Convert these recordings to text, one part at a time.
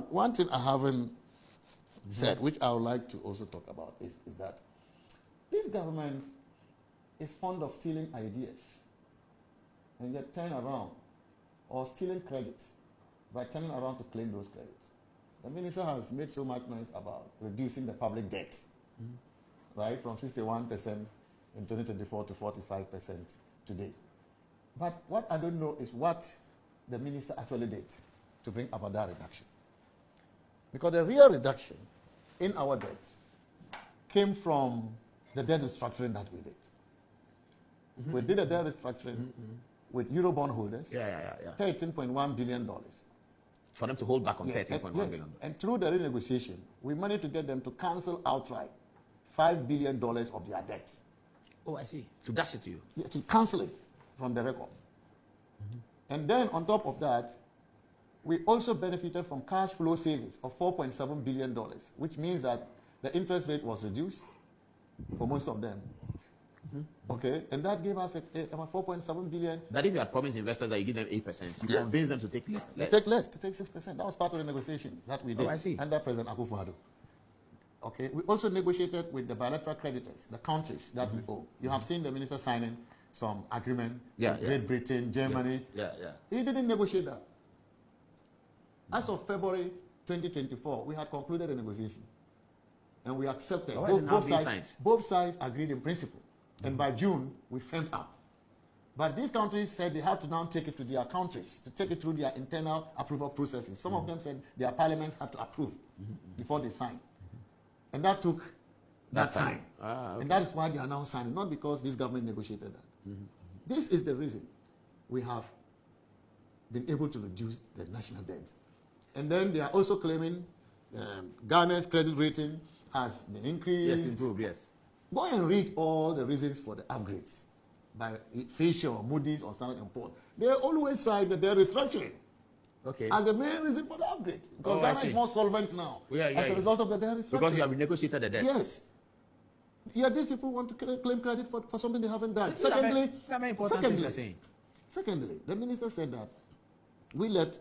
One thing I haven't said, which I would like to also talk about, is that this government is fond of stealing ideas and yet turn around, or stealing credit by turning around to claim those credits. The minister has made so much noise about reducing the public debt, right, from 61% in 2024 to 45% today. But what I don't know is what the minister actually did to bring about that reduction. Because the real reduction in our debt came from the debt restructuring that we did. We did a debt restructuring with Eurobond holders, $13.1 billion. For them to hold back on $13.1 billion. And through the renegotiation, we managed to get them to cancel outright $5 billion of their debt. Oh, I see. To dash it to you. Yeah, to cancel it from the records. And then on top of that, we also benefited from cash flow savings of $4.7 billion, which means that the interest rate was reduced for most of them. Okay, and that gave us about 4.7 billion. That if you had promised investors that you give them 8%, you convince them to take less. To take 6%. That was part of the negotiation that we did under President Akufo-Addo. Okay, we also negotiated with the bilateral creditors, the countries that we owe. You have seen the minister signing some agreement with Great Britain, Germany. He didn't negotiate that. As of February 2024, we had concluded the negotiation. And we accepted. Both sides agreed in principle. And by June, we firmed up. But these countries said they have to now take it to their countries, to take it through their internal approval processes. Some of them said their parliaments have to approve before they sign. And that took that time. And that is why they are now signing, not because this government negotiated that. This is the reason we have been able to reduce the national debt. And then they are also claiming Ghana's credit rating has been increased. Yes, improved, yes. Go and read all the reasons for the upgrades by Fisher or Moody's or Standard & Poor's. They always cite that they're restructuring as the main reason for the upgrade. Because Ghana is more solvent now as a result of the debt restructuring. Because you have renegotiated the debt. Yes. Yeah, these people want to claim credit for something they haven't done. Secondly, the minister said that we left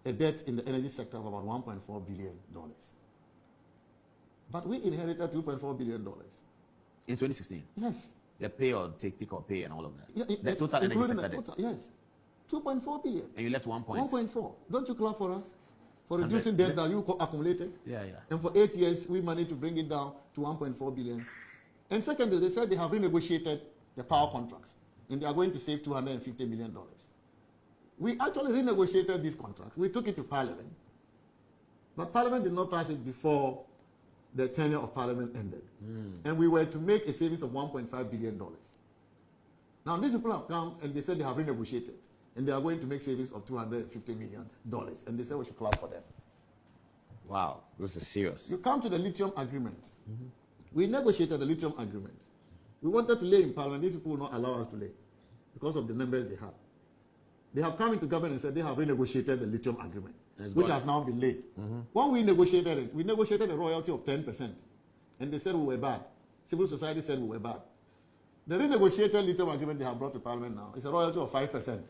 a debt in the energy sector of about $1.4 billion. But we inherited $2.4 billion. In 2016? Yes. The pay or take or pay and all of that. Yeah, the total energy sector debt. Yes. 2.4 billion. And you left 1.4. Don't you clap for us? For reducing debts that you accumulated? Yeah. And for 8 years, we managed to bring it down to 1.4 billion. And secondly, they said they have renegotiated the power contracts. And they are going to save $250 million. We actually renegotiated these contracts. We took it to Parliament. But Parliament did not pass it before the tenure of Parliament ended. And we were to make a savings of $1.5 billion. Now, these people have come and they said they have renegotiated. And they are going to make savings of $250 million. And they said we should clap for them. Wow, this is serious. You come to the lithium agreement. We negotiated the lithium agreement. We wanted to lay in Parliament. These people will not allow us to lay because of the members they have. They have come into government and said they have renegotiated the lithium agreement, which has now been laid. When we negotiated it, we negotiated a royalty of 10%. And they said we were bad. Civil society said we were bad. The renegotiated lithium agreement they have brought to Parliament now is a royalty of 5%.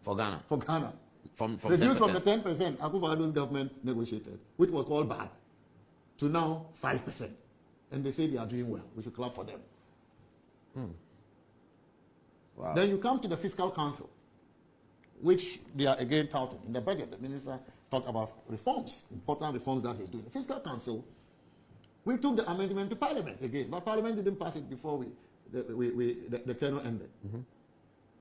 For Ghana? For Ghana. From reduced 10%. from the 10% Akufo-Addo's government negotiated, which was called bad, to now 5%. And they say they are doing well. We should clap for them. Wow. Then you come to the Fiscal Council, which they are again touting. In the budget, the minister talked about reforms, important reforms that he's doing. The Fiscal Council, we took the amendment to Parliament again, but Parliament didn't pass it before the tenure ended.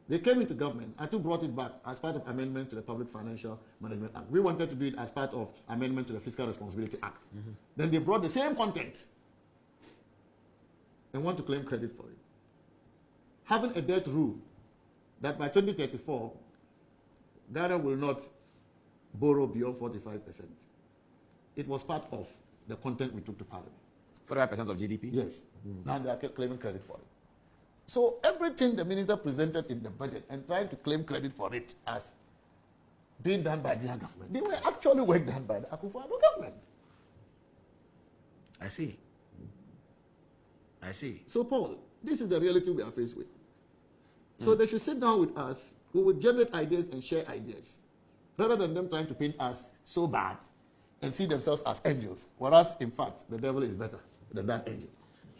They came into government. I too brought it back as part of amendment to the Public Financial Management Act. We wanted to do it as part of amendment to the Fiscal Responsibility Act. Then they brought the same content and want to claim credit for it. Having a debt rule that by 2034, Ghana will not borrow beyond 45%. It was part of the content we took to Parliament. 45% of GDP? Yes. Now they are claiming credit for it. So everything the minister presented in the budget and trying to claim credit for it as being done by their government, they were actually work done by the Akufo-Addo government. I see. So Paul, this is the reality we are faced with. So they should sit down with us. We will generate ideas and share ideas, rather than them trying to paint us so bad and see themselves as angels, whereas in fact the devil is better than that angel.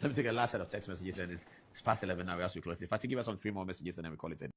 Let me take a last set of text messages, and it's past 11 now. We have to close. If I give us some 3 more messages, and then we call it a